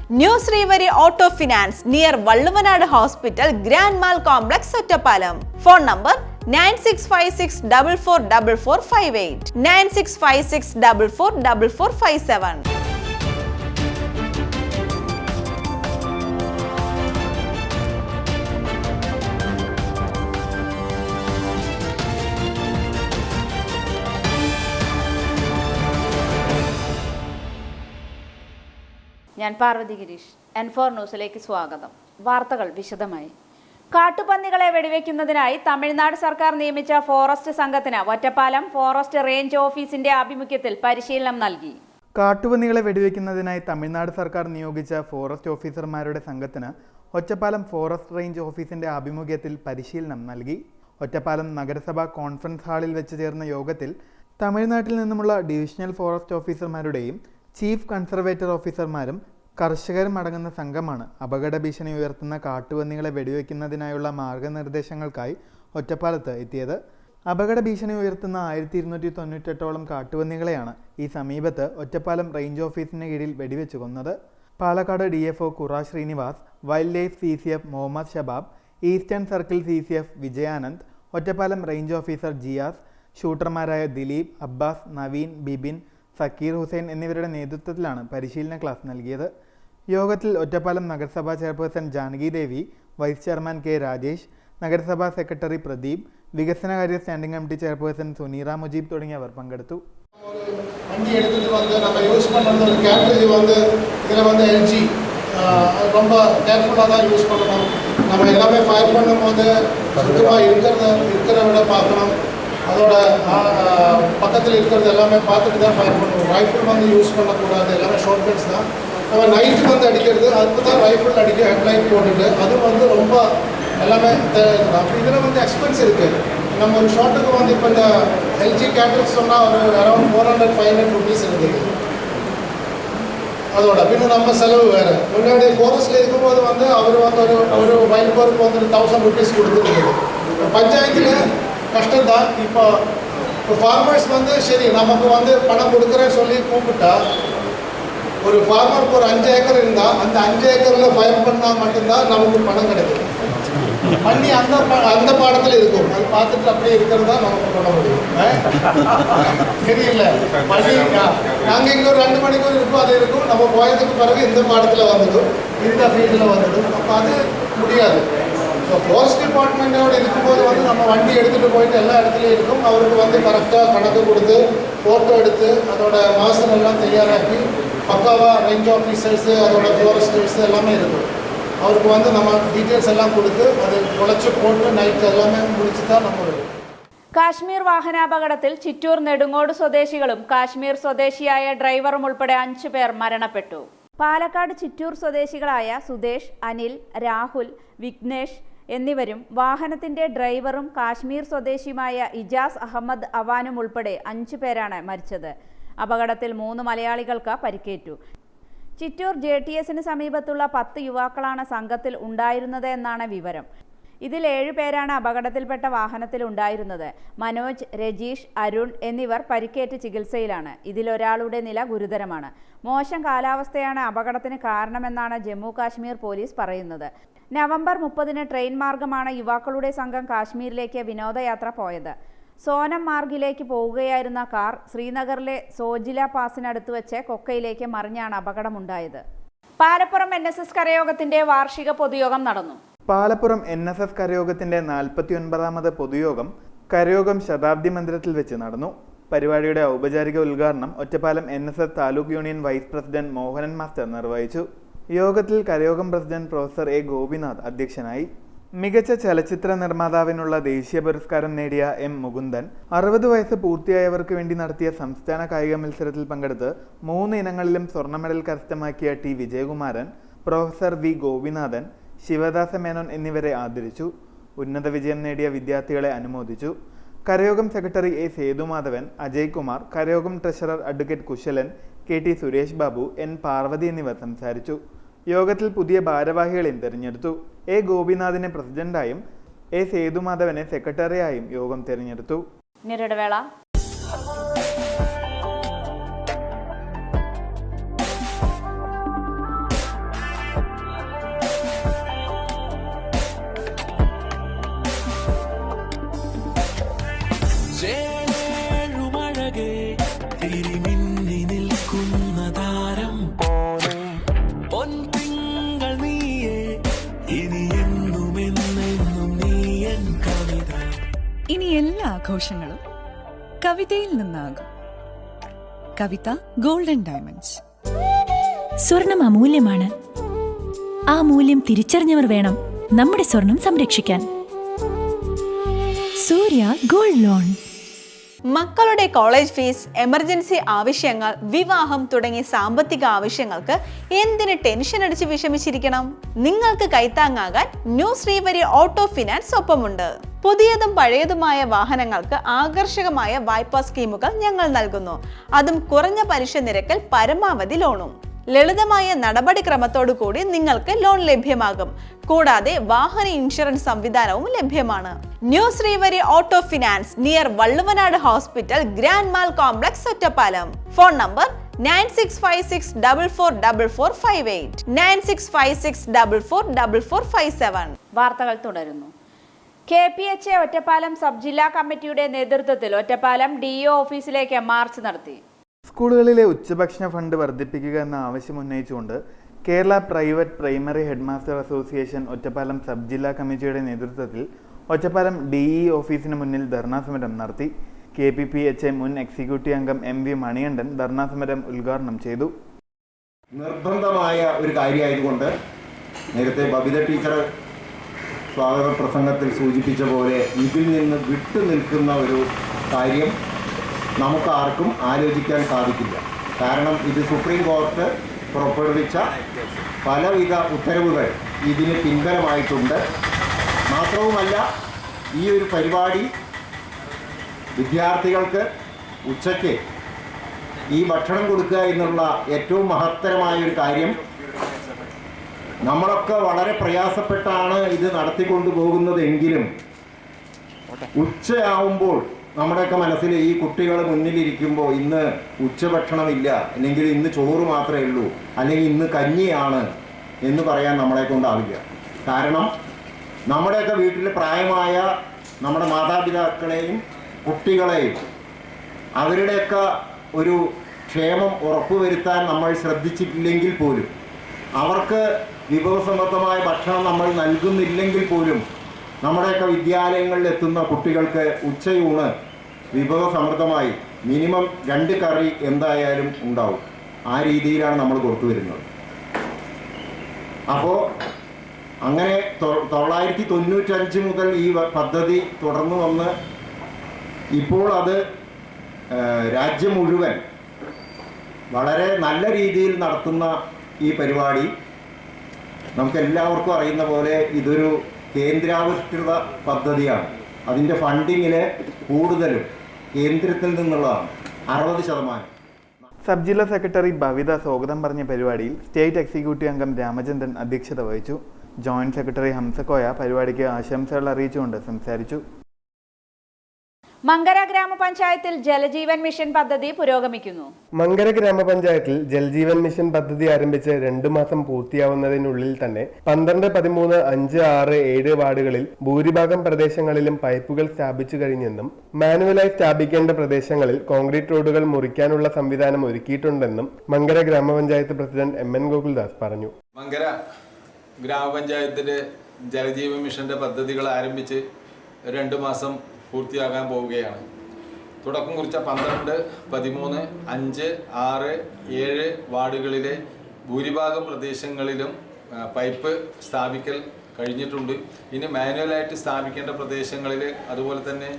New Srivari Auto Finance near Valluvanadu Hospital, Grand Mall Complex, Ottapalam. Phone number 9656444458, 9656444457. ഞാൻ Parvathi Girish. N4 ന്യൂസിലേക്ക് സ്വാഗതം. വാർത്തകൾ വിശദമായി. കാട്ടുപന്നികളെ വെടിവെക്കുന്നതിനായി തമിഴ്നാട് സർക്കാർ നിയമിച്ച ഫോറസ്റ്റ് സംഘത്തിന് ഒറ്റപ്പാലം ഫോറസ്റ്റ് റേഞ്ച് ഓഫീസിന്റെ ആഭിമുഖ്യത്തിൽ പരിശീലനം നൽകി. കാട്ടുപന്നികളെ വെടിവെക്കുന്നതിനായി തമിഴ്നാട് സർക്കാർ നിയോഗിച്ച ഫോറസ്റ്റ് ഓഫീസർമാരുടെ സംഘത്തിന് ഒറ്റപ്പാലം ഫോറസ്റ്റ് റേഞ്ച് ഓഫീസിന്റെ ആഭിമുഖ്യത്തിൽ പരിശീലനം നൽകി. ഒറ്റപ്പാലം നഗരസഭ കോൺഫറൻസ് ഹാളിൽ വെച്ച് ചേർന്ന യോഗത്തിൽ തമിഴ്നാട്ടിൽ നിന്നുമുള്ള ഡിവിഷണൽ ഫോറസ്റ്റ് ഓഫീസർമാരുടെയും ചീഫ് കൺസർവേറ്റർ ഓഫീസർമാരും കർഷകരും അടങ്ങുന്ന സംഘമാണ് അപകട ഭീഷണി ഉയർത്തുന്ന കാട്ടുപന്നികളെ വെടിവെക്കുന്നതിനായുള്ള മാർഗനിർദ്ദേശങ്ങൾക്കായി ഒറ്റപ്പാലത്ത് എത്തിയത്. അപകട ഭീഷണി ഉയർത്തുന്ന 1298ഓളം കാട്ടുപന്നികളെയാണ് ഈ സമീപത്ത് ഒറ്റപ്പാലം റേഞ്ച് ഓഫീസിന് കീഴിൽ വെടിവെച്ചു കൊന്നത്. Palakkad DFO Kura Srinivas, wildlife CCF Muhammad Shabab, eastern circle CCF Vijayanand, Ottapalam range officer Jiyas, ഷൂട്ടർമാരായ ദിലീപ്, അബ്ബാസ്, നവീൻ, ബിബിൻ, സക്കീർ ഹുസൈൻ എന്നിവരുടെ നേതൃത്വത്തിലാണ് പരിശീലന ക്ലാസ് നൽകിയത്. യോഗത്തിൽ ഒറ്റപ്പാലം നഗരസഭാ chairperson Janaki Devi, vice chairman K Rajesh, നഗരസഭാ സെക്രട്ടറി പ്രദീപ്, വികസനകാര്യ standing committee chairperson Suneera Mujeeb തുടങ്ങിയവർ പങ്കെടുത്തു. வண்டி எடுத்துகிட்டு வந்து நம்ம யூஸ் பண்ணுறது ஒரு கேட்ரேஜ் இதில் LG ரொம்ப கேர்ஃபுல்லாக தான் யூஸ் பண்ணணும். நம்ம எல்லாமே ஃபயர் பண்ணும்போது சுத்தமாக இருக்கிற விட பார்க்கணும். அதோட பக்கத்தில் இருக்கிறது எல்லாமே பார்த்துட்டு தான் ஃபயர் பண்ணுவோம். ரைஃபிள் யூஸ் பண்ணக்கூடாது, எல்லாமே ஷார்ட் கட்ஸ் தான். நம்ம நைட்டு அடிக்கிறது, அதுக்கு தான் ரைஃபிள் அடிக்க ஹெட்லைட் போட்டுட்டு அது ரொம்ப எல்லாமே அப்படி இதில் எக்ஸ்பென்ஸ் இருக்குது. நம்ம ஒரு ஷாட்டுக்கு இப்போ இந்த LG கேட்ரேஜ் சொன்னால் ஒரு அரௌண்ட் 400-500 rupees இருக்குது. அதோட பின்ன நம்ம செலவு வேறு. முன்னாடி ஃபாரஸ்ட்டில் இருக்கும்போது அவர் ஒரு வைல்ட் போருக்கு 1000 rupees கொடுத்துருக்குது. பஞ்சாயத்தில் கஷ்டம் தான். இப்போ ஃபார்மர்ஸ் சரி நமக்கு பணம் கொடுக்குறேன்னு சொல்லி கூப்பிட்டா ஒரு ஃபார்மருக்கு ஒரு 5 ஏக்கர் இருந்தால் அந்த 5 ஏக்கரில் ஃபயர் பண்ணால் மட்டும்தான் நமக்கு பணம் கிடைக்கும். பண்ணி அந்த பாடத்தில் இருக்கும். அது பார்த்துட்டு அப்படியே இருக்கிறது தான் நமக்கு பண்ண முடியும். தெரியல பண்ணி நாங்கள் இங்கே ஒரு 2 மணிக்கூர் இருக்கும், அது இருக்கும். நம்ம போயதுக்கு பிறகு இந்த பாடத்தில் வந்ததும் இந்த ஃபீல்டில் வந்ததும் அப்போ அது முடியாது. இப்போ ஃபாரஸ்ட் டிபார்ட்மெண்ட்டோட இருக்கும்போது நம்ம வண்டி எடுத்துகிட்டு போயிட்டு எல்லா இடத்துலையும் இருக்கும். அவருக்கு கரெக்டாக கணக்கு கொடுத்து ஃபோட்டோ எடுத்து அதோட மாசம் எல்லாம் தயாராக்கி பக்காவாக ரேஞ்ச் ஆஃபீஸர்ஸு அதோட ஃபாரஸ்டர்ஸு எல்லாமே இருக்கும். அவருக்கு நம்ம ഡീറ്റെയിൽസ് എല്ലാം കൊടുത്ത് അത് കുളച്ച് പോട്ട് നൈറ്റ് എല്ലാമേ മുടിച്ച് தான் നമ്മൾ കാശ്മീർ വാഹനാപകടത്തിൽ ചിറ്റൂർ നെടുങ്ങോട് സ്വദേശികളും കാശ്മീർ സ്വദേശിയായ ഡ്രൈവറും ഉൾപ്പെടെ 5 പേർ മരണപ്പെട്ടു. പാലക്കാട് ചിറ്റൂർ സ്വദേശികളായ സുദേശ്, അനിൽ, രാഹുൽ, വിഘ്നേഷ് എന്നിവരും വാഹനത്തിന്റെ ഡ്രൈവറും കാശ്മീർ സ്വദേശിയുമായ ഇജാസ് അഹമ്മദ് അവാനും ഉൾപ്പെടെ 5 പേരാണ് മരിച്ചത്. അപകടത്തിൽ 3 മലയാളികൾക്ക് പരിക്കേറ്റു. ചിറ്റൂർ JTSന് സമീപത്തുള്ള 10 യുവാക്കളാണ് സംഘത്തിൽ ഉണ്ടായിരുന്നത് എന്നാണ് വിവരം. ഇതിൽ 7 പേരാണ് അപകടത്തിൽപ്പെട്ട വാഹനത്തിൽ ഉണ്ടായിരുന്നത്. മനോജ്, രജീഷ്, അരുൺ എന്നിവർ പരിക്കേറ്റ് ചികിത്സയിലാണ്. ഇതിലൊരാളുടെ നില ഗുരുതരമാണ്. മോശം കാലാവസ്ഥയാണ് അപകടത്തിന് കാരണമെന്നാണ് ജമ്മു കാശ്മീർ പോലീസ് പറയുന്നത്. നവംബർ 30-ന് ട്രെയിൻ മാർഗമാണ് യുവാക്കളുടെ സംഘം കാശ്മീരിലേക്ക് വിനോദയാത്ര പോയത്. സോനം മാർഗിലേക്ക് പോവുകയായിരുന്ന കാർ ശ്രീനഗറിലെ സോജില പാസിനടുത്ത് വെച്ച് കൊക്കയിലേക്ക് മറിഞ്ഞാണ് അപകടമുണ്ടായത്. പാലപ്പുറം NSS കരയോഗത്തിന്റെ വാർഷിക പൊതുയോഗം നടന്നു. പാലപ്പുറം NSS കരയോഗത്തിന്റെ 49ാമത് പൊതുയോഗം കരയോഗം ശതാബ്ദി മന്ദിരത്തിൽ വെച്ച് നടന്നു. പരിപാടിയുടെ ഔപചാരിക ഉദ്ഘാടനം Ottapalam NSS taluk union vice president Mohanan master നിർവഹിച്ചു. യോഗത്തിൽ കരയോഗം പ്രസിഡന്റ് പ്രൊഫസർ A ഗോപിനാഥ് അധ്യക്ഷനായി. മികച്ച ചലച്ചിത്ര നിർമ്മാതാവിനുള്ള ദേശീയ പുരസ്കാരം നേടിയ M മുകുന്ദൻ, 60 വയസ്സ് പൂർത്തിയായവർക്ക് വേണ്ടി നടത്തിയ സംസ്ഥാന കായിക മത്സരത്തിൽ പങ്കെടുത്ത് 3 ഇനങ്ങളിലും സ്വർണ്ണ മെഡൽ കരസ്ഥമാക്കിയ T Vijayakumaran, professor V Gopinathan, Sivadasa Menon എന്നിവരെ ആദരിച്ചു. ഉന്നത വിജയം നേടിയ വിദ്യാർത്ഥികളെ അനുമോദിച്ചു. കരയോഗം സെക്രട്ടറി A സേതുമാധവൻ, അജയ് കുമാർ, കരയോഗം treasurer advocate Kushalan, KT Suresh Babu, N Parvathy എന്നിവർ സംസാരിച്ചു. യോഗത്തിൽ പുതിയ ഭാരവാഹികളെയും തെരഞ്ഞെടുത്തു. A ഗോപിനാഥിനെ പ്രസിഡന്റായും A സേതുമാധവനെ സെക്രട്ടറിയായും യോഗം തെരഞ്ഞെടുത്തു. ആഘോഷങ്ങളും കവിതയിൽ നിന്നാകും. കവിത ഗോൾഡൻ ഡയമണ്ട്സ്. സ്വർണം അമൂല്യമാണ്. ആ മൂല്യം തിരിച്ചറിഞ്ഞവർ വേണം നമ്മുടെ സ്വർണം സംരക്ഷിക്കാൻ. സൂര്യ ഗോൾഡ് ലോൺ. മക്കളുടെ കോളേജ് ഫീസ്, എമർജൻസി ആവശ്യങ്ങൾ, വിവാഹം തുടങ്ങിയ സാമ്പത്തിക ആവശ്യങ്ങൾക്ക് എന്തിന് ടെൻഷൻ അടിച്ച് വിഷമിച്ചിരിക്കണം? നിങ്ങൾക്ക് കൈത്താങ്ങാകാൻ ന്യൂ ശ്രീവരി ഓട്ടോ ഫിനാൻസ് ഒപ്പമുണ്ട്. പുതിയതും പഴയതുമായ വാഹനങ്ങൾക്ക് ആകർഷകമായ വായ്പാ സ്കീമുകൾ ഞങ്ങൾ നൽകുന്നു. അതും കുറഞ്ഞ പലിശ നിരക്കിൽ പരമാവധി ലോണും. ലളിതമായ നടപടിക്രമത്തോടു കൂടി നിങ്ങൾക്ക് ലോൺ ലഭ്യമാകും. കൂടാതെ വാഹന ഇൻഷുറൻസ് സംവിധാനവും ലഭ്യമാണ്. New Srivari auto finance near Valluvanad hospital, grand mall complex, Ottapalam. Phone number 9656444458, 9656444457. വാർത്തകൾ തുടരുന്നു. KPHA ഒറ്റപ്പാലം സബ് ജില്ലാ കമ്മിറ്റിയുടെ നേതൃത്വത്തിൽ ഒറ്റപ്പാലം DO ഓഫീസിലേക്ക് മാർച്ച് നടത്തി. സ്കൂളുകളിലെ ഉച്ചഭക്ഷണ ഫണ്ട് വർദ്ധിപ്പിക്കുക എന്ന ആവശ്യം ഉന്നയിച്ചുകൊണ്ട് Kerala private primary headmaster association Ottapalam sub ജില്ലാ കമ്മിറ്റിയുടെ നേതൃത്വത്തിൽ ഒറ്റപ്പാലം DE ഓഫീസിന് മുന്നിൽ ധർണാ സമരം നടത്തി. KPPHA മുൻ എക്സിക്യൂട്ടീവ് അംഗം MV മണികണ്ഠൻ ധർണാ സമരം ഉദ്ഘാടനം ചെയ്തു. നിർബന്ധമായ ഒരു കാര്യമായതുകൊണ്ട് നേരത്തെ ബബിത ടീച്ചർ സ്വാഗത പ്രസംഗത്തിൽ സൂചിപ്പിച്ച പോലെ ഇതിൽ നിന്ന് വിട്ടു നിൽക്കുന്ന ഒരു കാര്യം നമുക്ക് ആർക്കും ആലോചിക്കാൻ സാധിക്കില്ല. കാരണം ഇത് സുപ്രീം കോടതി പുറപ്പെടുവിച്ച പലവിധ ഉത്തരവുകൾ ഇതിന് പിൻബലമായിട്ടുണ്ട്. മാത്രവുമല്ല, ഈ ഒരു പരിപാടി വിദ്യാർത്ഥികൾക്ക് ഉച്ചയ്ക്ക് ഈ ഭക്ഷണം കൊടുക്കുക എന്നുള്ള ഏറ്റവും മഹത്തരമായ ഒരു കാര്യം നമ്മളൊക്കെ വളരെ പ്രയാസപ്പെട്ടാണ് ഇത് നടത്തിക്കൊണ്ടു പോകുന്നതെങ്കിലും ഉച്ചയാവുമ്പോൾ നമ്മുടെയൊക്കെ മനസ്സിൽ ഈ കുട്ടികൾ മുന്നിലിരിക്കുമ്പോൾ ഇന്ന് ഉച്ചഭക്ഷണമില്ല, അല്ലെങ്കിൽ ഇന്ന് ചോറ് മാത്രമേ ഉള്ളൂ, അല്ലെങ്കിൽ ഇന്ന് കഞ്ഞിയാണ് എന്ന് പറയാൻ നമ്മളെ കൊണ്ടാവില്ല. കാരണം നമ്മുടെയൊക്കെ വീട്ടിൽ പ്രായമായ നമ്മുടെ മാതാപിതാക്കളെയും കുട്ടികളെയും അവരുടെയൊക്കെ ഒരു ക്ഷേമം ഉറപ്പുവരുത്താൻ നമ്മൾ ശ്രദ്ധിച്ചിട്ടില്ലെങ്കിൽ പോലും, അവർക്ക് വിഭവസമൃദ്ധമായ ഭക്ഷണം നമ്മൾ നൽകുന്നില്ലെങ്കിൽ പോലും നമ്മുടെയൊക്കെ വിദ്യാലയങ്ങളിൽ എത്തുന്ന കുട്ടികൾക്ക് ഉച്ചയൂണ് വിഭവസമൃദ്ധമായി മിനിമം 2 കറി എന്തായാലും ഉണ്ടാവും. ആ രീതിയിലാണ് നമ്മൾ കൊടുത്തു വരുന്നത്. അപ്പോൾ അങ്ങനെ 995 മുതൽ ഈ പദ്ധതി തുടർന്നു വന്ന് ഇപ്പോൾ അത് രാജ്യം മുഴുവൻ വളരെ നല്ല രീതിയിൽ നടത്തുന്ന ഈ പരിപാടി നമുക്കെല്ലാവർക്കും അറിയുന്ന പോലെ ഇതൊരു കേന്ദ്രാവിഷ്കൃത പദ്ധതിയാണ്. അതിൻ്റെ ഫണ്ടിങ്ങിന് കൂടുതലും കേന്ദ്രത്തിൽ നിന്നുള്ളതാണ്, 60%. സബ് ജില്ലാ സെക്രട്ടറി ഭവിത സ്വാഗതം പറഞ്ഞ പരിപാടിയിൽ സ്റ്റേറ്റ് എക്സിക്യൂട്ടീവ് അംഗം രാമചന്ദ്രൻ അധ്യക്ഷത വഹിച്ചു. ജോയിന്റ് സെക്രട്ടറി ഹംസക്കോയ പരിപാടിക്ക് ആശംസകൾ അറിയിച്ചുകൊണ്ട് സംസാരിച്ചു. മങ്കര ഗ്രാമപഞ്ചായത്തിൽ ജലജീവൻ മിഷൻ പദ്ധതി പുരോഗമിക്കുന്നു. മങ്കര ഗ്രാമപഞ്ചായത്തിൽ ജൽജീവൻ മിഷൻ പദ്ധതി ആരംഭിച്ച് 2 മാസം പൂർത്തിയാവുന്നതിനുള്ളിൽ തന്നെ 12, 13, 5, 6, 7 വാർഡുകളിൽ ഭൂരിഭാഗം പ്രദേശങ്ങളിലും പൈപ്പുകൾ സ്ഥാപിച്ചു കഴിഞ്ഞെന്നും മാനുവലായി സ്ഥാപിക്കേണ്ട പ്രദേശങ്ങളിൽ കോൺക്രീറ്റ് റോഡുകൾ മുറിക്കാനുള്ള സംവിധാനം ഒരുക്കിയിട്ടുണ്ടെന്നും മങ്കര ഗ്രാമപഞ്ചായത്ത് പ്രസിഡന്റ് MN ഗോകുൽദാസ് പറഞ്ഞു. മങ്കര ഗ്രാമപഞ്ചായത്തിലെ ജലജീവൻ മിഷന്റെ പദ്ധതികൾ ആരംഭിച്ച് 2 മാസം പൂർത്തിയാകാൻ പോവുകയാണ്. തുടക്കം കുറിച്ച 12, 13, 5, 6, 7 വാർഡുകളിലെ ഭൂരിഭാഗം പ്രദേശങ്ങളിലും പൈപ്പ് സ്ഥാപിക്കൽ കഴിഞ്ഞിട്ടുണ്ട്. ഇനി മാനുവലായിട്ട് സ്ഥാപിക്കേണ്ട പ്രദേശങ്ങളിൽ, അതുപോലെ തന്നെ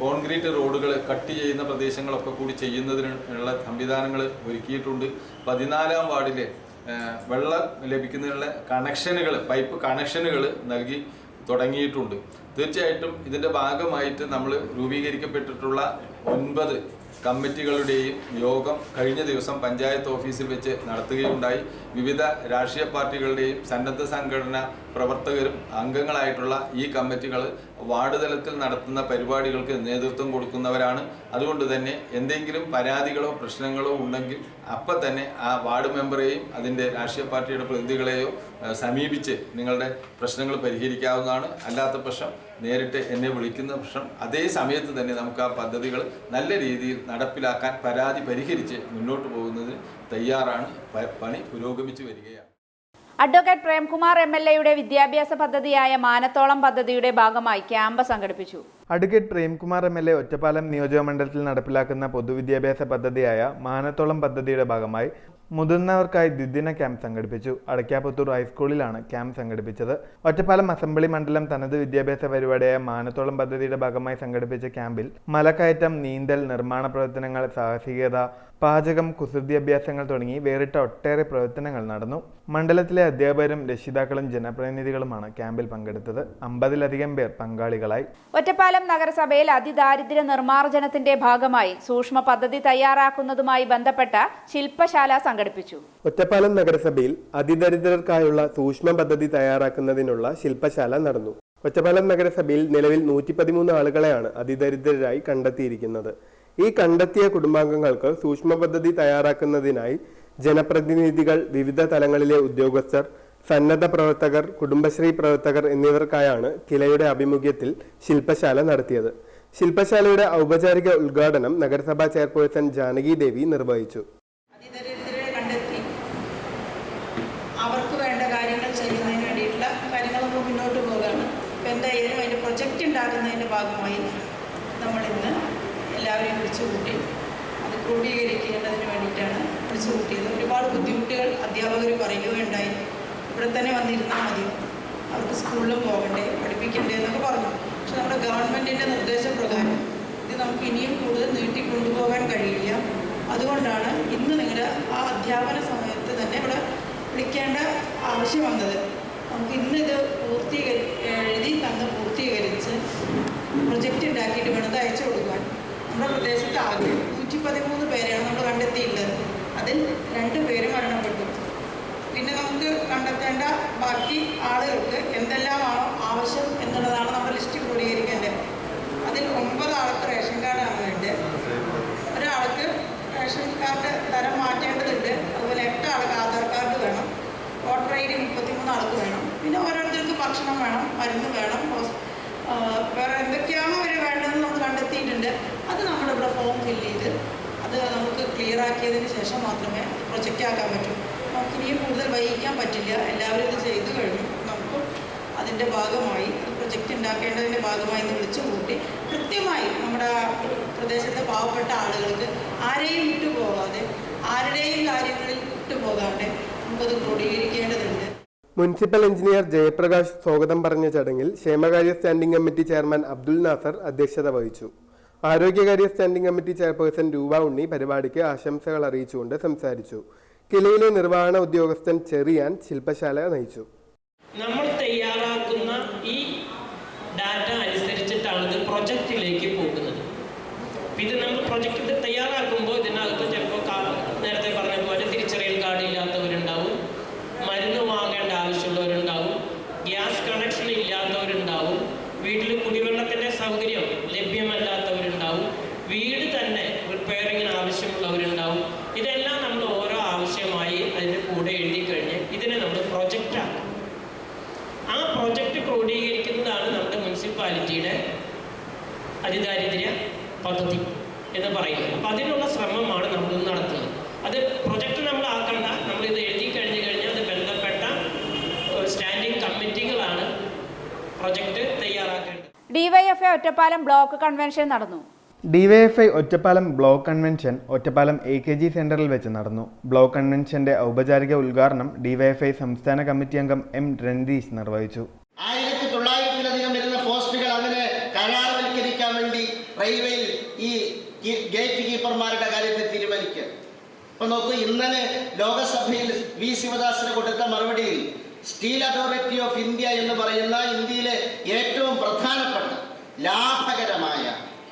കോൺക്രീറ്റ് റോഡുകൾ കട്ട് ചെയ്യുന്ന പ്രദേശങ്ങളൊക്കെ കൂടി ചെയ്യുന്നതിനുള്ള സംവിധാനങ്ങൾ ഒരുക്കിയിട്ടുണ്ട്. 14-ാം വാർഡിൽ വെള്ളം ലഭിക്കുന്നതിനുള്ള കണക്ഷനുകൾ, പൈപ്പ് കണക്ഷനുകൾ നൽകി തുടങ്ങിയിട്ടുണ്ട്. തീർച്ചയായിട്ടും ഇതിൻ്റെ ഭാഗമായിട്ട് നമ്മൾ രൂപീകരിക്കപ്പെട്ടിട്ടുള്ള 9 കമ്മിറ്റികളുടെയും യോഗം കഴിഞ്ഞ ദിവസം പഞ്ചായത്ത് ഓഫീസിൽ വെച്ച് നടത്തുകയുണ്ടായി. വിവിധ രാഷ്ട്രീയ പാർട്ടികളുടെയും സന്നദ്ധ സംഘടനാ പ്രവർത്തകരും അംഗങ്ങളായിട്ടുള്ള ഈ കമ്മിറ്റികൾ വാർഡ് തലത്തിൽ നടത്തുന്ന പരിപാടികൾക്ക് നേതൃത്വം കൊടുക്കുന്നവരാണ്. അതുകൊണ്ട് തന്നെ എന്തെങ്കിലും പരാതികളോ പ്രശ്നങ്ങളോ ഉണ്ടെങ്കിൽ അപ്പം തന്നെ ആ വാർഡ് മെമ്പറെയും അതിൻ്റെ രാഷ്ട്രീയ പാർട്ടിയുടെ പ്രതിനിധികളെയോ സമീപിച്ച് നിങ്ങളുടെ പ്രശ്നങ്ങൾ പരിഹരിക്കാവുന്നതാണ്. അല്ലാത്ത പക്ഷം നേരിട്ട് എന്നെ വിളിക്കുന്ന പക്ഷം അതേ സമയത്ത് തന്നെ നമുക്ക് ആ പദ്ധതികൾ നല്ല രീതിയിൽ നടപ്പിലാക്കാൻ, പരാതി പരിഹരിച്ച് മുന്നോട്ട് പോകുന്നതിന് തയ്യാറാണ്. പണി പുരോഗമിച്ചു വരികയാണ്. അഡ്വക്കേറ്റ് പ്രേംകുമാർ MLA വിദ്യാഭ്യാസ പദ്ധതിയായ മാനത്തോളം പദ്ധതിയുടെ ഭാഗമായി ക്യാമ്പ് സംഘടിപ്പിച്ചു. അഡ്വക്കേറ്റ് പ്രേംകുമാർ MLA ഒറ്റപ്പാലം നിയോജകമണ്ഡലത്തിൽ നടപ്പിലാക്കുന്ന പൊതുവിദ്യാഭ്യാസ പദ്ധതിയായ മാനത്തോളം പദ്ധതിയുടെ ഭാഗമായി മുതിർന്നവർക്കായി ദ്വിദിന ക്യാമ്പ് സംഘടിപ്പിച്ചു. അടയ്ക്കാപുത്തൂർ ഹൈസ്കൂളിലാണ് ക്യാമ്പ് സംഘടിപ്പിച്ചത്. ഒറ്റപ്പാലം അസംബ്ലി മണ്ഡലം തനത് വിദ്യാഭ്യാസ പരിപാടിയായ മാനത്തോളം പദ്ധതിയുടെ ഭാഗമായി സംഘടിപ്പിച്ച ക്യാമ്പിൽ മലക്കയറ്റം, നീന്തൽ, നിർമ്മാണ പ്രവർത്തനങ്ങൾ, സാഹസികത, പാചകം, കുസൃതി അഭ്യാസങ്ങൾ തുടങ്ങി വേറിട്ട ഒട്ടേറെ പ്രവർത്തനങ്ങൾ നടന്നു. മണ്ഡലത്തിലെ അധ്യാപകരും രക്ഷിതാക്കളും ജനപ്രതിനിധികളുമാണ് ക്യാമ്പിൽ പങ്കെടുത്തത്. 50-ലധികം പേർ പങ്കാളികളായി. ഒറ്റപ്പാലം നഗരസഭയിൽ അതിദാരിദ്ര്യ നിർമ്മാർജ്ജനത്തിന്റെ ഭാഗമായി സൂക്ഷ്മ പദ്ധതി തയ്യാറാക്കുന്നതുമായി ബന്ധപ്പെട്ട ശില്പശാല സംഘടിപ്പിച്ചു. ഒറ്റപ്പാലം നഗരസഭയിൽ അതിദരിദ്രർക്കായുള്ള സൂക്ഷ്മ പദ്ധതി തയ്യാറാക്കുന്നതിനുള്ള ശില്പശാല നടന്നു. ഒറ്റപ്പാലം നഗരസഭയിൽ നിലവിൽ 113 ആളുകളെയാണ് അതിദരിദ്രരായി കണ്ടെത്തിയിരിക്കുന്നത്. ഈ കണ്ടെത്തിയ കുടുംബാംഗങ്ങൾക്ക് സൂക്ഷ്മ പദ്ധതി തയ്യാറാക്കുന്നതിനായി ജനപ്രതിനിധികൾ, വിവിധ തലങ്ങളിലെ ഉദ്യോഗസ്ഥർ, സന്നദ്ധ പ്രവർത്തകർ, കുടുംബശ്രീ പ്രവർത്തകർ എന്നിവർക്കായാണ് കിലയുടെ ആഭിമുഖ്യത്തിൽ ശില്പശാല നടത്തിയത്. ശില്പശാലയുടെ ഔപചാരിക ഉദ്ഘാടനം നഗരസഭാ ചെയർപേഴ്സൺ ജാനകി ദേവി നിർവഹിച്ചു. അതിദരിദ്രരെ കണ്ടെത്തി അവർക്ക് വേണ്ട കാര്യങ്ങൾ ചെയ്യുന്നതിന് വേണ്ടിയിട്ടുള്ള കാര്യങ്ങൾ നമ്മൾ മുന്നോട്ട് പോകുകയാണ്. ഇപ്പം എന്തായാലും അതിൻ്റെ പ്രൊജക്റ്റ് ഉണ്ടാക്കുന്നതിൻ്റെ ഭാഗമായി നമ്മളിന്ന് എല്ലാവരെയും വിളിച്ചുകൂട്ടി അത് ക്രോഡീകരിക്കേണ്ടതിന് വേണ്ടിയിട്ടാണ് വിളിച്ചുകൂട്ടിയത്. ഒരുപാട് ബുദ്ധിമുട്ടുകൾ അധ്യാപകർ പറയുകയുണ്ടായി. ഇവിടെ തന്നെ വന്നിരുന്നാൽ മതിയോ, അവർക്ക് സ്കൂളിലും പോകണ്ടേ, പഠിപ്പിക്കണ്ടേ എന്നൊക്കെ പറഞ്ഞു. പക്ഷെ നമ്മുടെ ഗവൺമെൻറ്റിൻ്റെ നിർദ്ദേശപ്രകാരം ഇത് നമുക്ക് ഇനിയും കൂടുതൽ നീട്ടിക്കൊണ്ടുപോകാൻ കഴിയില്ല. അതുകൊണ്ടാണ് ഇന്ന് നിങ്ങളുടെ ആ അധ്യാപന സമയത്ത് തന്നെ ഇവിടെ വിളിക്കേണ്ട ആവശ്യം വന്നത്. നമുക്ക് ഇന്നിത് എഴുതി തന്ന് പൂർത്തീകരിച്ച് പ്രൊജക്റ്റ് ഉണ്ടാക്കിയിട്ട് വേണം അത് അയച്ചു കൊടുക്കാൻ. നമ്മുടെ പ്രദേശത്ത് ആകെ 113 പേരെയാണ് നമ്മൾ കണ്ടെത്തിയിട്ടുള്ളത്. അതിൽ 2 പേര് മരണപ്പെട്ടു. പിന്നെ നമുക്ക് കണ്ടെത്തേണ്ട ബാക്കി ആളുകൾക്ക് എന്തെല്ലാമാണോ ആവശ്യം എന്നുള്ളതാണ് നമ്മുടെ ലിസ്റ്റ് ക്രോഡീകരിക്കേണ്ടത്. അതിൽ 9 ആൾക്ക് റേഷൻ കാർഡാണ് വേണ്ടത്. ഒരാൾക്ക് റേഷൻ കാർഡ് തരം മാറ്റേണ്ടതുണ്ട്. അതുപോലെ 8 ആൾക്ക് ആധാർ കാർഡ് വേണം. വോട്ടർ ID 33 ആൾക്ക് വേണം. പിന്നെ ഓരോരുത്തർക്ക് ഭക്ഷണം വേണം, മരുന്ന് വേണം, വേറെ എന്തൊക്കെയാണോ അവർ വേണ്ടതെന്ന് നമ്മൾ കണ്ടെത്തിയിട്ടുണ്ട്. അത് നമ്മളിവിടെ ഫോം ഫില്ല് ചെയ്ത് അത് നമുക്ക് ക്ലിയർ ആക്കിയതിന് ശേഷം മാത്രമേ പ്രൊജക്റ്റ് ആക്കാൻ പറ്റൂ. നമുക്ക് ഇനിയും കൂടുതൽ വൈകിക്കാൻ പറ്റില്ല. എല്ലാവരും ഇത് ചെയ്തു കഴിഞ്ഞു. നമുക്കും അതിൻ്റെ ഭാഗമായി പ്രൊജക്റ്റ് ഉണ്ടാക്കേണ്ടതിൻ്റെ ഭാഗമായി ഇന്ന് വിളിച്ചു കൂട്ടി കൃത്യമായി നമ്മുടെ പ്രദേശത്തെ പാവപ്പെട്ട ആളുകൾക്ക് ആരെയും വിട്ടുപോകാതെ, ആരുടെയും കാര്യങ്ങളിൽ വിട്ടുപോകാതെ നമുക്കത് ക്രോഡീകരിക്കേണ്ടതുണ്ട്. മുനിസിപ്പൽ എഞ്ചിനീയർ ജയപ്രകാശ് സ്വാഗതം പറഞ്ഞ ചടങ്ങിൽ ക്ഷേമകാര്യ standing committee chairman Abdul Nasar അധ്യക്ഷത വഹിച്ചു. ആരോഗ്യകാര്യ സ്റ്റാൻഡിംഗ് കമ്മിറ്റി ചെയർപേഴ്സൺ രൂപ ഉണ്ണി പരിപാടിക്ക് ആശംസകൾ അറിയിച്ചുകൊണ്ട് സംസാരിച്ചു. കിലയിലെ നിർവഹണ ഉദ്യോഗസ്ഥൻ ചെറിയാൻ ശില്പശാല നയിച്ചു. നമ്മൾ തയ്യാറാക്കുന്ന ഈ ഡാറ്റ അനുസരിച്ചിട്ടാണ് ഇത് പ്രൊജക്റ്റിലേക്ക് പോകുന്നത്. ഇത് നമ്മൾ പ്രൊജക്റ്റ് തയ്യാറാക്കുമ്പോൾ ഇതിനകത്ത് ചിലപ്പോൾ നേരത്തെ പറഞ്ഞതുപോലെ തിരിച്ചറിയൽ കാർഡ് ഇല്ലാത്തവരുണ്ടാവും, മരുന്ന് വാങ്ങേണ്ട ആവശ്യമുള്ളവരുണ്ടാവും, ഗ്യാസ് കണക്ഷൻ ഇല്ലാത്തവരുണ്ടാവും, വീട്ടിൽ കുടിവെള്ളത്തിൻ്റെ സൗകര്യം ലഭ്യമല്ലാത്തവരുണ്ടാവും, വീട് തന്നെ റിപ്പയറിങ്ങിന് ആവശ്യമുള്ളവരുണ്ടാവും. ഇതെല്ലാം നമ്മൾ ഓരോ ആവശ്യമായി അതിൻ്റെ കൂടെ എഴുതി കഴിഞ്ഞ് ഇതിനെ നമ്മൾ പ്രൊജക്റ്റാക്കും. ആ പ്രൊജക്റ്റ് ക്രോഡീകരിക്കുന്നതാണ് നമ്മുടെ മുനിസിപ്പാലിറ്റിയുടെ അതിദാരിദ്ര്യ പദ്ധതി എന്ന് പറയുന്നത്. അപ്പം അതിനുള്ള ശ്രമമാണ് നമ്മൾ നടത്തുന്നത്. അത് പ്രൊജക്റ്റ് നമ്മൾ ആക്കണ്ട, നമ്മളിത് എഴുതി കഴിഞ്ഞ് കഴിഞ്ഞാൽ അത് ബന്ധപ്പെട്ട സ്റ്റാൻഡിംഗ് കമ്മിറ്റികളാണ് പ്രൊജക്റ്റ് തയ്യാറാക്കേണ്ടത്. ഡിവൈഎഫ്ഐ ഒറ്റപ്പാലം ബ്ലോക്ക് കൺവെൻഷൻ നടന്നു. DYFI Ottapalam block convention Ottapalam AKG സെന്ററിൽ വെച്ച് നടന്നു. ബ്ലോക്ക് കൺവെൻഷന്റെ ഔപചാരിക ഉദ്ഘാടനം ഡിവൈഎഫ്ഐ സംസ്ഥാന കമ്മിറ്റി അംഗം M. രൺദീഷ് നിർവഹിച്ചു. 1900-ലധികം വരുന്ന പോസ്റ്റുകൾ അങ്ങനെ കരാർവൽക്കരിക്കാൻ വേണ്ടി റെയിൽവേയിൽ ഈ ഗേറ്റ് കീപ്പർമാരുടെ കാര്യത്തിൽ തീരുമാനിക്കുക. ഇപ്പൊ നോക്കൂ, ഇന്നലെ ലോകസഭയിൽ V. ശിവദാസന് കൊടുത്ത മറുപടിയിൽ സ്റ്റീൽ അതോറിറ്റി ഓഫ് ഇന്ത്യ എന്ന് പറയുന്ന ഇന്ത്യയിലെ ഏറ്റവും പ്രധാനപ്പെട്ട ലാഭകരമായ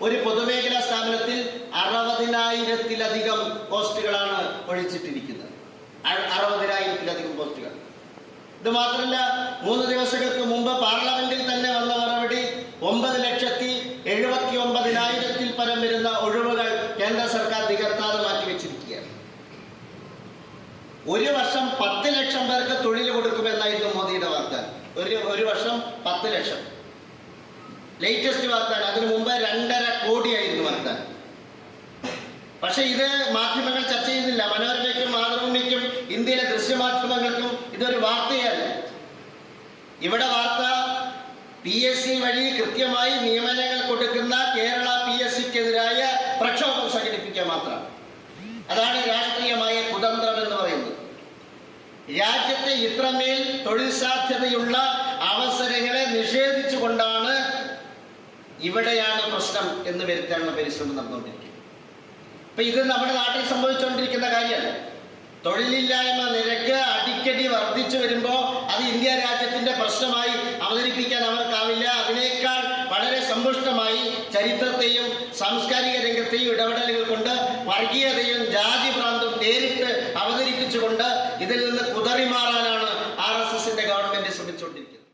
ഒരു പൊതുമേഖലാ സ്ഥാപനത്തിൽ 60,000-ലധികം പോസ്റ്റുകളാണ് ഒഴിച്ചിട്ടിരിക്കുന്നത്. 60,000-ലധികം പോസ്റ്റുകൾ. ഇത് മാത്രമല്ല, 3 ദിവസങ്ങൾക്ക് മുമ്പ് പാർലമെന്റിൽ തന്നെ വന്ന മറുപടി 9,79,000-ൽ പരം വരുന്ന ഒഴിവുകൾ കേന്ദ്ര സർക്കാർ നികർത്താതെ മാറ്റിവെച്ചിരിക്കുകയാണ്. ഒരു വർഷം 10 ലക്ഷം പേർക്ക് തൊഴിൽ കൊടുക്കുമെന്നായിരുന്നു മോദിയുടെ വാഗ്ദാനം. ഒരു വർഷം 10 ലക്ഷം ലേറ്റസ്റ്റ് വാഗ്ദാനം. അതിനു മുമ്പ് 2.5 കോടിയായിരുന്നു വാഗ്ദാനം. പക്ഷെ ഇത് മാധ്യമങ്ങൾ ചർച്ച ചെയ്യുന്നില്ല. മനോരമയ്ക്കും മാതൃഭൂമിക്കും ഇന്ത്യയിലെ ദൃശ്യമാധ്യമങ്ങൾക്കും ഇതൊരു വാർത്തയായി ഇവിടെ വാർത്ത PSC വഴി കൃത്യമായി നിയമനങ്ങൾ കൊടുക്കുന്ന കേരള PSCക്കെതിരായ പ്രക്ഷോഭം സംഘടിപ്പിക്കുക മാത്രം. അതാണ് രാഷ്ട്രീയമായ കുതന്ത്രം എന്ന് പറയുന്നത്. രാജ്യത്തെ ഇത്രമേൽ തൊഴിൽ സാധ്യതയുള്ള അവസരങ്ങളെ നിഷേധിച്ചുകൊണ്ടാണ് ഇവിടെയാണ് പ്രശ്നം എന്ന് വരുത്താനുള്ള പരിശ്രമം നടന്നുകൊണ്ടിരിക്കുന്നത്. ഇപ്പൊ ഇത് നമ്മുടെ നാട്ടിൽ സംഭവിച്ചുകൊണ്ടിരിക്കുന്ന കാര്യമാണ്. തൊഴിലില്ലായ്മ നിരക്ക് അടിക്കടി വർദ്ധിച്ചു വരുമ്പോൾ അത് ഇന്ത്യ രാജ്യത്തിന്റെ പ്രശ്നമായി അവതരിപ്പിക്കാൻ അവർക്കാവില്ല. അതിനേക്കാൾ വളരെ സമ്പുഷ്ടമായി ചരിത്രത്തെയും സാംസ്കാരിക രംഗത്തെയും ഇടപെടലുകൾ കൊണ്ട് വർഗീയതയും ജാതിഭ്രാന്തും നേരിട്ട് അവതരിപ്പിച്ചുകൊണ്ട് ഇതിൽ നിന്ന് കുതറിമാറാനാണ് RSSന്റെ ഗവൺമെന്റ് ശ്രമിച്ചുകൊണ്ടിരിക്കുന്നത്.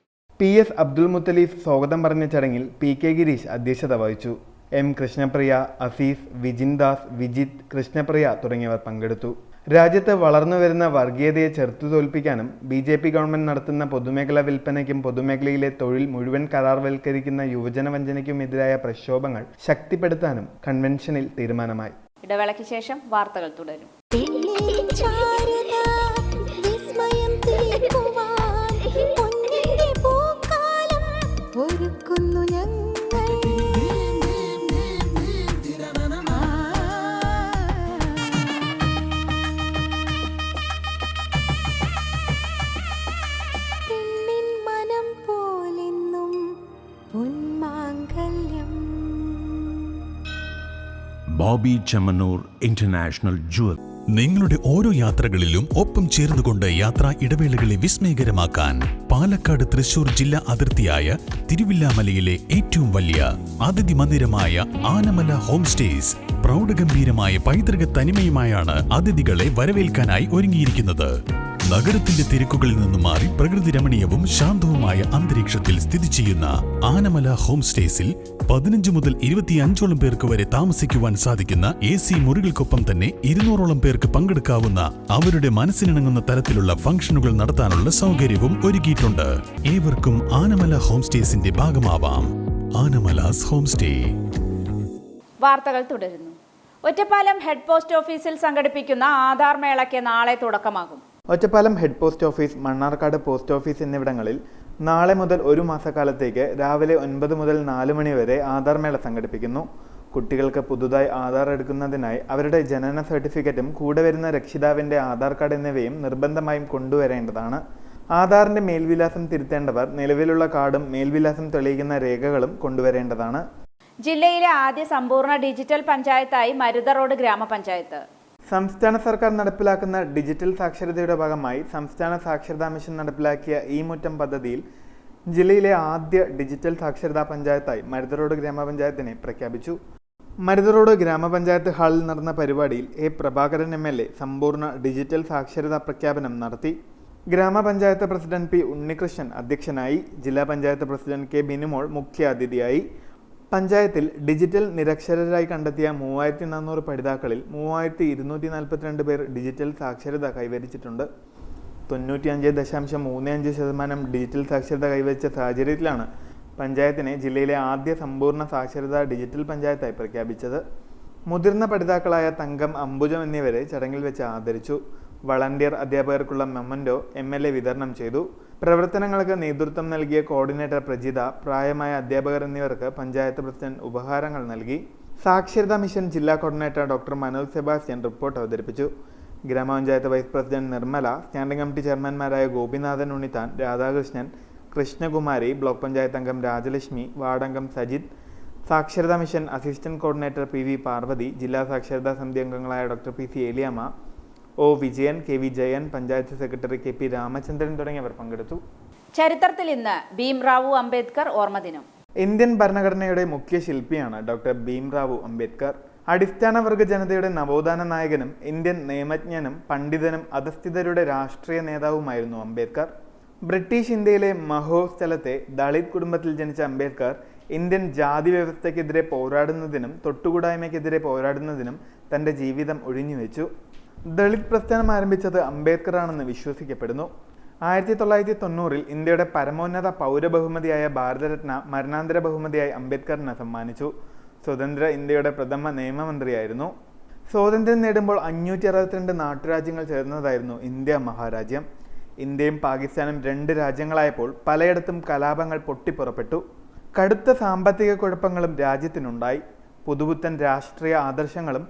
PS അബ്ദുൽ മുത്തലീഫ് സ്വാഗതം പറഞ്ഞ ചടങ്ങിൽ PK ഗിരീഷ് അധ്യക്ഷത വഹിച്ചു. M കൃഷ്ണപ്രിയ, അസീസ്, വിജിൻദാസ്, വിജിത്, കൃഷ്ണപ്രിയ തുടങ്ങിയവർ പങ്കെടുത്തു. രാജ്യത്ത് വളർന്നുവരുന്ന വർഗീയതയെ ചെറുത്തുതോൽപ്പിക്കാനും BJP ഗവൺമെന്റ് നടത്തുന്ന പൊതുമേഖലാ വിൽപ്പനയ്ക്കും പൊതുമേഖലയിലെ തൊഴിൽ മുഴുവൻ കരാർവൽക്കരിക്കുന്ന യുവജന വഞ്ചനയ്ക്കുമെതിരായ പ്രക്ഷോഭങ്ങൾ ശക്തിപ്പെടുത്താനും കൺവെൻഷനിൽ തീരുമാനമായി. ഇടവേളയ്ക്ക് ശേഷം വാർത്തകൾ തുടരും. ബോബി ചെമ്മണ്ണൂർ ഇന്റർനാഷണൽ ജുവൽ. നിങ്ങളുടെ ഓരോ യാത്രകളിലും ഒപ്പം ചേർന്നുകൊണ്ട് യാത്രാ ഇടവേളകളെ വിസ്മയകരമാക്കാൻ പാലക്കാട് തൃശൂർ ജില്ലാ അതിർത്തിയായ തിരുവില്ലാമലയിലെ ഏറ്റവും വലിയ അതിഥി മന്ദിരമായ ആനമല ഹോം സ്റ്റേസ് പ്രൗഢഗംഭീരമായ പൈതൃക തനിമയുമായാണ് അതിഥികളെ വരവേൽക്കാനായി ഒരുങ്ങിയിരിക്കുന്നത്. നഗരത്തിന്റെ തിരക്കുകളിൽ നിന്നും മാറി പ്രകൃതി രമണീയവും ശാന്തവുമായ അന്തരീക്ഷത്തിൽ സ്ഥിതി ചെയ്യുന്ന ആനമല ഹോം സ്റ്റേസിൽ 15 മുതൽ 25ഓളം പേർക്ക് വരെ താമസിക്കുവാൻ സാധിക്കുന്ന AC മുറികൾക്കൊപ്പം തന്നെ 200ഓളം പേർക്ക് പങ്കെടുക്കാവുന്ന അവരുടെ മനസ്സിനിണങ്ങുന്ന തരത്തിലുള്ള ഫംഗ്ഷനുകൾ നടത്താനുള്ള സൗകര്യവും ഒരുക്കിയിട്ടുണ്ട്. ഏവർക്കും ആനമല ഹോം സ്റ്റേസിന്റെ ഭാഗമാവാം. Anamalas home stay. വാർത്തകൾ തുടരുന്നു. ഒറ്റപ്പാലം ഹെഡ് പോസ്റ്റ് ഓഫീസിൽ സംഘടിപ്പിക്കുന്ന ആധാർ മേളയ്ക്ക് നാളെ തുടക്കമാകും. Ottapalam head post office, Mannarkkad post office എന്നിവിടങ്ങളിൽ നാളെ മുതൽ ഒരു മാസക്കാലത്തേക്ക് രാവിലെ 9 മുതൽ 4 മണി വരെ ആധാർ മേള സംഘടിപ്പിക്കുന്നു. കുട്ടികൾക്ക് പുതുതായി ആധാർ എടുക്കുന്നതിനായി അവരുടെ ജനന സർട്ടിഫിക്കറ്റും കൂടെ വരുന്ന രക്ഷിതാവിൻ്റെ ആധാർ കാർഡ് എന്നിവയും നിർബന്ധമായും കൊണ്ടുവരേണ്ടതാണ്. ആധാറിൻ്റെ മേൽവിലാസം തിരുത്തേണ്ടവർ നിലവിലുള്ള കാർഡും മേൽവിലാസം തെളിയിക്കുന്ന രേഖകളും കൊണ്ടുവരേണ്ടതാണ്. ജില്ലയിലെ ആദ്യ സമ്പൂർണ്ണ ഡിജിറ്റൽ പഞ്ചായത്തായി മരുത റോഡ് ഗ്രാമപഞ്ചായത്ത്. സംസ്ഥാന സർക്കാർ നടപ്പിലാക്കുന്ന ഡിജിറ്റൽ സാക്ഷരതയുടെ ഭാഗമായി സംസ്ഥാന സാക്ഷരതാ മിഷൻ നടപ്പിലാക്കിയ ഈ മുറ്റം പദ്ധതിയിൽ ജില്ലയിലെ ആദ്യ ഡിജിറ്റൽ സാക്ഷരതാ പഞ്ചായത്തായി മരുത റോഡ് ഗ്രാമപഞ്ചായത്തിനെ പ്രഖ്യാപിച്ചു. മരുത റോഡ് ഗ്രാമപഞ്ചായത്ത് ഹാളിൽ നടന്ന പരിപാടിയിൽ A. പ്രഭാകരൻ MLA സമ്പൂർണ്ണ ഡിജിറ്റൽ സാക്ഷരതാ പ്രഖ്യാപനം നടത്തി. ഗ്രാമപഞ്ചായത്ത് പ്രസിഡന്റ് P. ഉണ്ണികൃഷ്ണൻ അധ്യക്ഷനായി. ജില്ലാ പഞ്ചായത്ത് പ്രസിഡന്റ് K. ബിനുമോൾ മുഖ്യ അതിഥിയായി. പഞ്ചായത്തിൽ ഡിജിറ്റൽ നിരക്ഷരരായി കണ്ടെത്തിയ 3400 പഠിതാക്കളിൽ 3242 പേർ ഡിജിറ്റൽ സാക്ഷരത കൈവരിച്ചിട്ടുണ്ട്. 95.35% ഡിജിറ്റൽ സാക്ഷരത കൈവരിച്ച സാഹചര്യത്തിലാണ് പഞ്ചായത്തിനെ ജില്ലയിലെ ആദ്യ സമ്പൂർണ്ണ സാക്ഷരതാ ഡിജിറ്റൽ പഞ്ചായത്തായി പ്രഖ്യാപിച്ചത്. മുതിർന്ന പഠിതാക്കളായ തങ്കം, അംബുജം എന്നിവരെ ചടങ്ങിൽ വെച്ച് ആദരിച്ചു. വളണ്ടിയർ അധ്യാപകർക്കുള്ള മെമ്മൻഡോ MLA വിതരണം ചെയ്തു. പ്രവർത്തനങ്ങൾക്ക് നേതൃത്വം നൽകിയ കോർഡിനേറ്റർ പ്രജിത, പ്രായമായ അധ്യാപകർ എന്നിവർക്ക് പഞ്ചായത്ത് പ്രസിഡന്റ് ഉപഹാരങ്ങൾ നൽകി. സാക്ഷരതാ മിഷൻ ജില്ലാ coordinator doctor Manoj Sebastian report അവതരിപ്പിച്ചു. ഗ്രാമപഞ്ചായത്ത് vice president Nirmala, standing committee ചെയർമാൻമാരായ ഗോപിനാഥൻ ഉണ്ണിത്താൻ, രാധാകൃഷ്ണൻ, കൃഷ്ണകുമാരി, ബ്ലോക്ക് പഞ്ചായത്ത് അംഗം രാജലക്ഷ്മി, വാർഡംഗം സജിത്, സാക്ഷരതാ mission assistant coordinator PV Parvathi, ജില്ലാ സാക്ഷരതാ സമിതി അംഗങ്ങളായ doctor PC Eliyamma, O. Vijayan, KV Jayan, panchayat secretary KP Ramachandran തുടങ്ങിയവർ പങ്കെടുത്തു. ചരിത്രത്തിൽ ഇന്ന് ഭീംറാവു അംബേദ്കർ ഓർമ്മദിനം. ഇന്ത്യൻ ഭരണഘടനയുടെ മുഖ്യ ശില്പിയാണ് ഡോക്ടർ ഭീംറാവു അംബേദ്കർ. അടിസ്ഥാന വർഗ ജനതയുടെ നവോത്ഥാന നായകനും ഇന്ത്യൻ നിയമജ്ഞനും പണ്ഡിതനും അധസ്ഥിതരുടെ രാഷ്ട്രീയ നേതാവുമായിരുന്നു അംബേദ്കർ. ബ്രിട്ടീഷ് ഇന്ത്യയിലെ മഹോ സ്ഥലത്തെ ദളിത് കുടുംബത്തിൽ ജനിച്ച അംബേദ്കർ ഇന്ത്യൻ ജാതി വ്യവസ്ഥയ്ക്കെതിരെ പോരാടുന്നതിനും തൊട്ടുകൂടായ്മയ്ക്കെതിരെ പോരാടുന്നതിനും തൻ്റെ ജീവിതം ഒഴിഞ്ഞുവെച്ചു. ദളിത് പ്രസ്ഥാനം ആരംഭിച്ചത് അംബേദ്കറാണെന്ന് വിശ്വസിക്കപ്പെടുന്നു. 1990 ഇന്ത്യയുടെ പരമോന്നത പൗരബഹുമതിയായ ഭാരതരത്ന മരണാന്തര ബഹുമതിയായി അംബേദ്കറിന് സമ്മാനിച്ചു. സ്വതന്ത്ര ഇന്ത്യയുടെ പ്രഥമ നിയമമന്ത്രിയായിരുന്നു. സ്വാതന്ത്ര്യം നേടുമ്പോൾ 562 നാട്ടുരാജ്യങ്ങൾ ചേർന്നതായിരുന്നു ഇന്ത്യ മഹാരാജ്യം. ഇന്ത്യയും പാകിസ്ഥാനും 2 രാജ്യങ്ങളായപ്പോൾ പലയിടത്തും കലാപങ്ങൾ പൊട്ടിപ്പുറപ്പെട്ടു. കടുത്ത സാമ്പത്തിക കുഴപ്പങ്ങളും രാജ്യത്തിനുണ്ടായി. പുതുപുത്തൻ രാഷ്ട്രീയ ആദർശങ്ങളും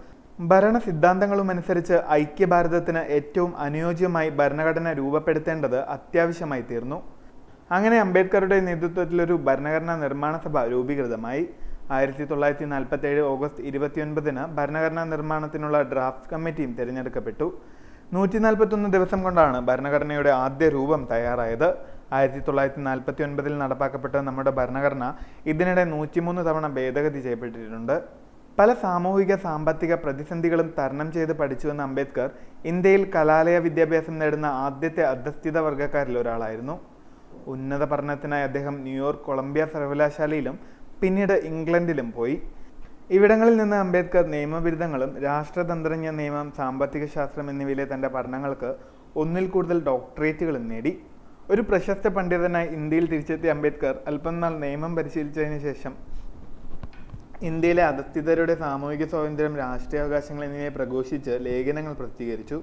ഭരണ സിദ്ധാന്തങ്ങളും അനുസരിച്ച് ഐക്യഭാരതത്തിന് ഏറ്റവും അനുയോജ്യമായി ഭരണഘടന രൂപപ്പെടുത്തേണ്ടത് അത്യാവശ്യമായി തീർന്നു. അങ്ങനെ അംബേദ്കറുടെ നേതൃത്വത്തിലൊരു ഭരണഘടനാ നിർമ്മാണ സഭ രൂപീകൃതമായി. 1947 ഓഗസ്റ്റ് 29 ഭരണഘടനാ നിർമ്മാണത്തിനുള്ള ഡ്രാഫ്റ്റ് കമ്മിറ്റിയും തിരഞ്ഞെടുക്കപ്പെട്ടു. 141 ദിവസം കൊണ്ടാണ് ഭരണഘടനയുടെ ആദ്യ രൂപം തയ്യാറായത്. 1949 നടപ്പാക്കപ്പെട്ട നമ്മുടെ ഭരണഘടന ഇതിനിടെ 103 തവണ ഭേദഗതി ചെയ്യപ്പെട്ടിട്ടുണ്ട്. പല സാമൂഹിക സാമ്പത്തിക പ്രതിസന്ധികളും തരണം ചെയ്ത് പഠിച്ചുവെന്ന അംബേദ്കർ ഇന്ത്യയിൽ കലാലയ വിദ്യാഭ്യാസം നേടുന്ന ആദ്യത്തെ അധസ്ഥിത വർഗ്ഗക്കാരിൽ ഒരാളായിരുന്നു. ഉന്നത പഠനത്തിനായി അദ്ദേഹം ന്യൂയോർക്ക് കൊളംബിയ സർവകലാശാലയിലും പിന്നീട് ഇംഗ്ലണ്ടിലും പോയി. ഇവിടങ്ങളിൽ നിന്ന് അംബേദ്കർ നിയമബിരുദങ്ങളും രാഷ്ട്രതന്ത്രജ്ഞ നിയമം, സാമ്പത്തിക ശാസ്ത്രം എന്നിവയിലെ തൻ്റെ പഠനങ്ങൾക്ക് 1 കൂടുതൽ ഡോക്ടറേറ്റുകളും നേടി. ഒരു പ്രശസ്ത പണ്ഡിതനായി ഇന്ത്യയിൽ തിരിച്ചെത്തിയ അംബേദ്കർ അല്പം നാൾ നിയമം പരിശീലിച്ചതിന് ശേഷം ഇന്ത്യയിലെ അധസ്ഥിതരുടെ സാമൂഹിക സ്വാതന്ത്ര്യം, രാഷ്ട്രീയാവകാശങ്ങൾ എന്നിവയെ പ്രഘോഷിച്ച് ലേഖനങ്ങൾ പ്രസിദ്ധീകരിച്ചു.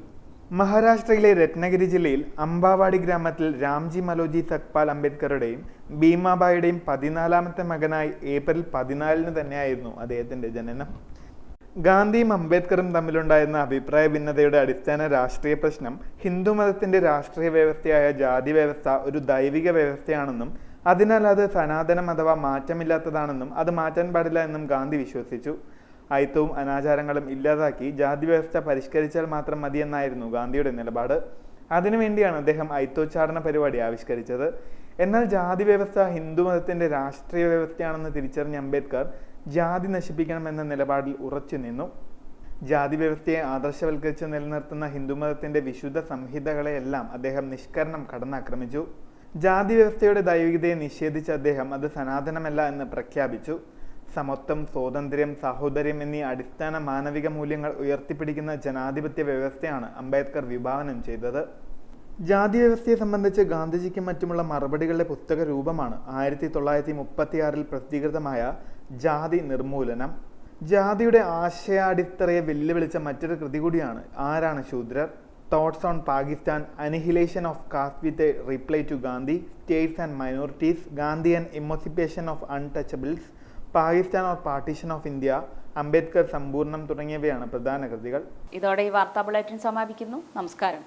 മഹാരാഷ്ട്രയിലെ രത്നഗിരി ജില്ലയിൽ അംബാവാടി ഗ്രാമത്തിൽ രാംജി മലോജി സക്പാൽ അംബേദ്കറുടെയും ഭീമാബായിയുടെയും 14ാമത്തെ മകനായി ഏപ്രിൽ 14 തന്നെയായിരുന്നു അദ്ദേഹത്തിൻ്റെ ജനനം. ഗാന്ധിയും അംബേദ്കറും തമ്മിലുണ്ടായിരുന്ന അഭിപ്രായ ഭിന്നതയുടെ അടിസ്ഥാന രാഷ്ട്രീയ പ്രശ്നം ഹിന്ദുമതത്തിൻ്റെ രാഷ്ട്രീയ വ്യവസ്ഥയായ ജാതി വ്യവസ്ഥ ഒരു ദൈവിക വ്യവസ്ഥയാണെന്നും അതിനാൽ അത് സനാതനം അഥവാ മാറ്റമില്ലാത്തതാണെന്നും അത് മാറ്റാൻ പാടില്ല എന്നും ഗാന്ധി വിശ്വസിച്ചു. അയിത്തവും അനാചാരങ്ങളും ഇല്ലാതാക്കി ജാതി വ്യവസ്ഥ പരിഷ്കരിച്ചാൽ മാത്രം മതിയെന്നായിരുന്നു ഗാന്ധിയുടെ നിലപാട്. അതിനുവേണ്ടിയാണ് അദ്ദേഹം അയിത്തോച്ചാരണ പരിപാടി ആവിഷ്കരിച്ചത്. എന്നാൽ ജാതി വ്യവസ്ഥ ഹിന്ദുമതത്തിൻ്റെ രാഷ്ട്രീയ വ്യവസ്ഥയാണെന്ന് തിരിച്ചറിഞ്ഞ അംബേദ്കർ ജാതി നശിപ്പിക്കണമെന്ന നിലപാടിൽ ഉറച്ചു നിന്നു. ജാതി വ്യവസ്ഥയെ ആദർശവൽക്കരിച്ച് നിലനിർത്തുന്ന ഹിന്ദുമതത്തിൻ്റെ വിശുദ്ധ സംഹിതകളെയെല്ലാം അദ്ദേഹം നിഷ്കരണം കടന്നാക്രമിച്ചു. ജാതി വ്യവസ്ഥയുടെ ദൈവികതയെ നിഷേധിച്ച അദ്ദേഹം അത് സനാതനമല്ല എന്ന് പ്രഖ്യാപിച്ചു. സമത്വം, സ്വാതന്ത്ര്യം, സാഹോദര്യം എന്നീ അടിസ്ഥാന മാനവിക മൂല്യങ്ങൾ ഉയർത്തിപ്പിടിക്കുന്ന ജനാധിപത്യ വ്യവസ്ഥയാണ് അംബേദ്കർ വിഭാവനം ചെയ്തത്. ജാതി വ്യവസ്ഥയെ സംബന്ധിച്ച് ഗാന്ധിജിക്കും മറ്റുമുള്ള മറുപടികളുടെ പുസ്തക രൂപമാണ് 1936 പ്രസിദ്ധീകൃതമായ ജാതി നിർമൂലനം. ജാതിയുടെ ആശയാടിത്തറയെ വെല്ലുവിളിച്ച മറ്റൊരു കൃതി കൂടിയാണ് ആരാണ് ശൂദ്രർ, thoughts on Pakistan, annihilation of caste with a reply to Gandhi, states and minorities, Gandhi and emancipation of untouchables, Pakistan or partition of India, Ambedkar സമ്പൂർണം തുടങ്ങിയവയാണ് പ്രധാന കൃതികൾ. ഇതോടെ ഈ വാർത്താ ബുള്ളറ്റിൻ സമാപിക്കുന്നു. നമസ്കാരം.